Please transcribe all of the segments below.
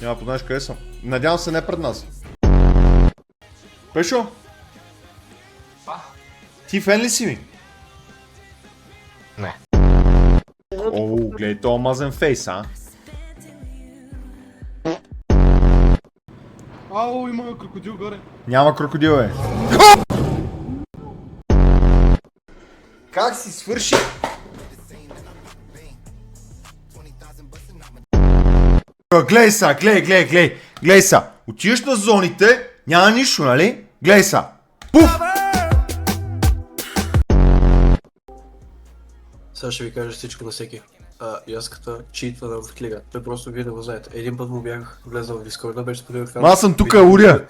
Няма познаеш къде съм. Надявам се не пред нас. Пешо? Ти фен ли си ми? Не. Оу, гледай този мазен фейс, а? Ау, има крокодил горе. Няма крокодил, бе. Как си свърши? Глей са, глей са. Отиваш на зоните, няма нищо, нали? Глей са. Пуф! Сега ще ви кажа всичко на всеки. Яската читва в клига. Той просто вие да го знаете. Един път му бях влезъл в Дискорда, беше споделил хвана. Аз съм тука, уря.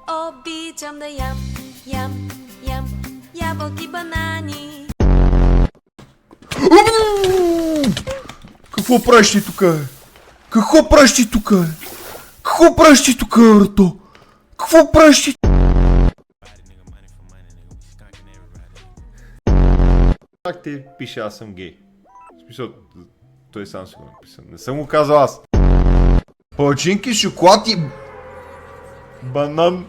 Обичам да ям ябълки, банани. Какво правиш ти тука? Какво правиш ти тука? Какво правиш ти тука, Рато? Какво правиш ти? Как ти пише аз съм гей? В смисъл, той сам си го написа. Не съм го казал аз. Палачинки, шоколад и... банан.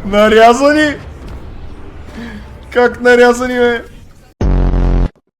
Нарязани? Как нарязани, бе?